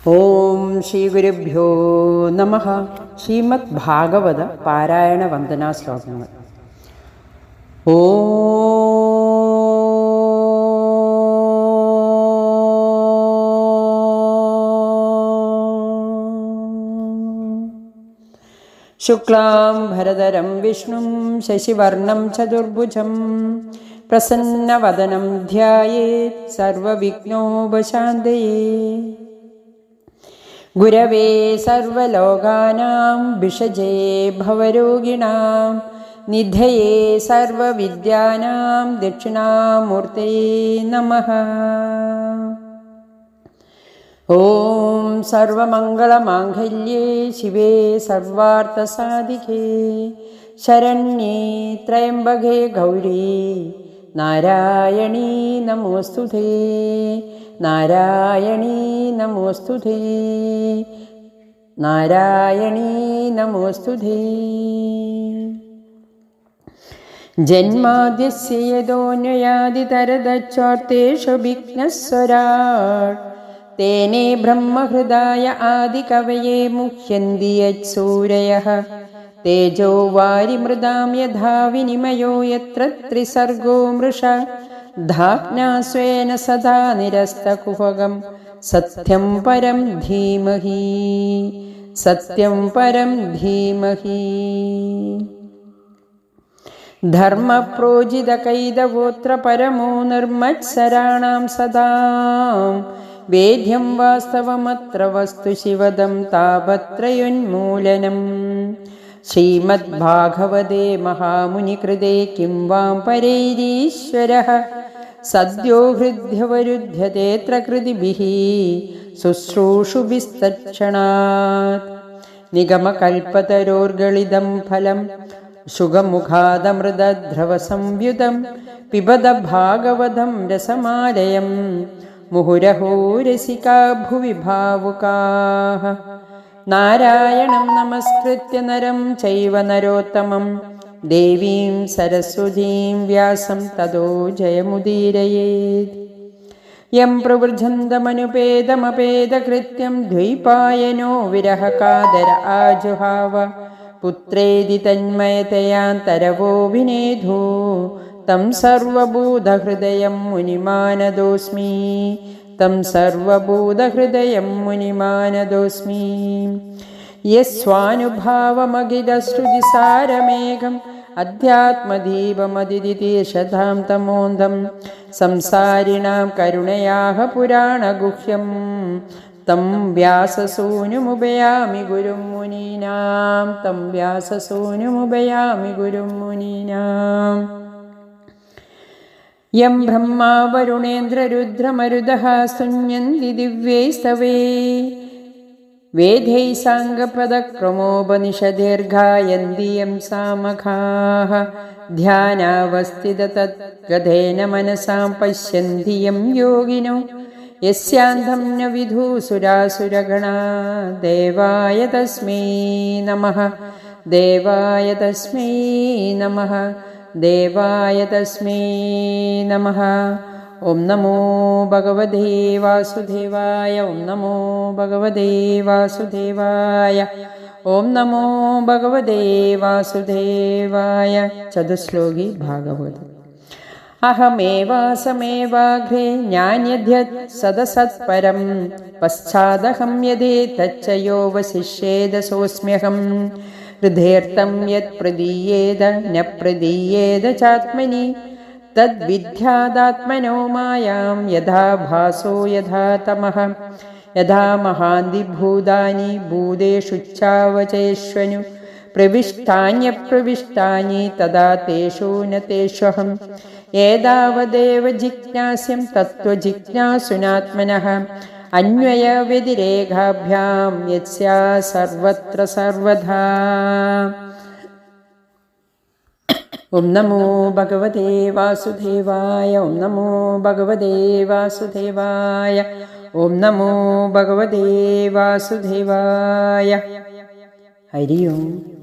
ഓം ശ്രീ ഗുരുഭ്യോ നമഃ. ശ്രീമദ് ഭാഗവത പാരായണ വന്ദനാ ശ്ലോകങ്ങൾ. ശുക്ലാം ഭരതരം വിഷ്ണും ശശിവർണം ചതുർഭുജം പ്രസന്നവദനം ധ്യായേത് സർവവിഘ്നോപശാന്തയേ. ഗുരവേ സർവലോകാനാം ഭിഷജേ ഭവരോഗിണാം നിധയേ സർവവിദ്യാനാം ദക്ഷിണാമൂർത്തയേ നമഃ. ഓം സർവമംഗളമാംഗല്യേ ശിവേ സർവാർത്ഥസാധികേ ശരണ്യേ ത്രയംബകേ ഗൗരീ നാരായണീ നമോസ്തുതേ. നാരായണീ നമോസ്തുതേ. നാരായണീ നമോസ്തുതേ. ജന്മാദ്യസ്യ യതോന്വയാദിതരതശ്ചോർത്തേഷു വിഘ്നസ്വരാട് തേനേ ബ്രഹ്മഹൃദായ ആദികവയേ മുഹ്യന്തി യത്സൂരയഃ. തേജോ വാരിമൃതാം യഥാ വിനിമയോ യത്ര ത്രിസർഗോ മൃഷാ ധാമ്നാ സ്വേന സദാ നിരസ്തകുഹകം സത്യം പരം ധീമഹി. സത്യം പരം ധീമഹി. ധർമ്മപ്രോജിതകൈതവോത്ര പരമോ നിർമ്മത്സരാണാം സദാം വേദ്യം വാസ്തവമത്ര വസ്തു ശിവദം താപത്രയോന്മൂലനം. ശ്രീമദ്ഭാഗവതേ മഹാമുനികൃതേ കിം വാം പരൈരീശ്വരഃ സദ്യോ ഹൃദ്യവരുധ്യതേത്ര കൃതിഭിഃ ശുശ്രൂഷുഭിസ്തക്ഷണാത്. നിഗമകൽപതരോർഗളിതം ഫലം ശുഗമുഖാദമൃതദ്രവസംയുതം പിബത ഭാഗവതം രസമാലയം മുഹുരഹോ രസികാ ഭുവി ഭാവുകാഃ. നാരായണം നമസ്കൃത്യ നരം ചൈവ നരോത്തമം ദേവീം സരസ്വതീം വ്യാസം തതോ ജയമുദീരയേത്. യം പ്രവൃജന്തമനുപേതമപേതകൃത്യം ദ്വൈപായനോ വിരഹകാതര ആജുഹാവ പുത്രേതി തന്മയതയാന്തരവോഭിനേധു തം സർവഭൂതഹൃദയം മുനിമാനദോസ്മി. തം സർവഭൂതഹൃദയം മുനിമാനദോസ്മി. യസ്വാനുഭാവമഖിലശ്രുതിസാരമേഘം അധ്യാത്മദീപമതിദിതീർഷധാം തമോന്ധം സംസാരിണാം കരുണയാഃ പുരാണഗുഹ്യം തം വ്യാസസൂനുമുപയാമി ഗുരും മുനീനാം. തം വ്യാസസൂനുമുപയാമി ഗുരും മുനീനാം. യം ബ്രഹ്മാ വരുണേന്ദ്രരുദ്രമരുതഃ സ്തുന്യന്തി ദിവ്യൈസ്തവേ വേദൈഃ സാംഗപദക്രമോപനിഷദീർഘായന്തി യം സാമഘാഃ. ധ്യാനാവസ്ഥിതതദ്ഗതേന മനസാം പശ്യന്തി യം യോഗിനോ യസ്യാന്തം ന വിദുസുരാസുരഗണാ. ദേവായ തസ്മൈ നമഃ. ദേവായ തസ്മൈ നമഃ. ദേവായ തസ്മൈ നമഃ. ഓം നമോ ഭഗവതേ വാസുദേവായ. ഓം നമോ ഭഗവതേ വാസുദേവായ. ഓം നമോ ഭഗവതേ വാസുദേവായ. ചതുശ്ലോകി ഭാഗവതം. അഹമേവാസമേവാഘ്രേ ജ്ഞാന്യദ്യത് സദസത്പരം പശ്ചാദഹം യഥേതച്ച യോ വസിഷ്യേത സോസ്മ്യഹം. ഹൃദേർത്ഥം യത് പ്രദീയേത ന പ്രദീയേത ചാത്മനി തദ്വിദ്ധ്യാദാത്മനോ മായാം യഥാ ഭാസോ യഥാ തമഃ. യഥാ മഹാന്തി ഭൂതാനി ഭൂതേഷു ച്ഛാവചേഷ്വനു പ്രവിഷ്ടാന്യപ്രവിഷ്ടാനി തഥാ തേഷു ന തേഷ്വഹം. ഏതാവദേവ ജിജ്ഞാസ്യം തത്വജിജ്ഞാസുനാത്മനഃ അന്വയവ്യതിരേഖാഭ്യാം യസ്യാ സർവത്ര സർവധാ. ഓം നമോ ഭഗവതേ വാസുദേവായ. ഓം നമോ ഭഗവതേ വാസുദേവായ. ഓം നമോ ഭഗവതേ വാസുദേവായ. ഹരി ഓം.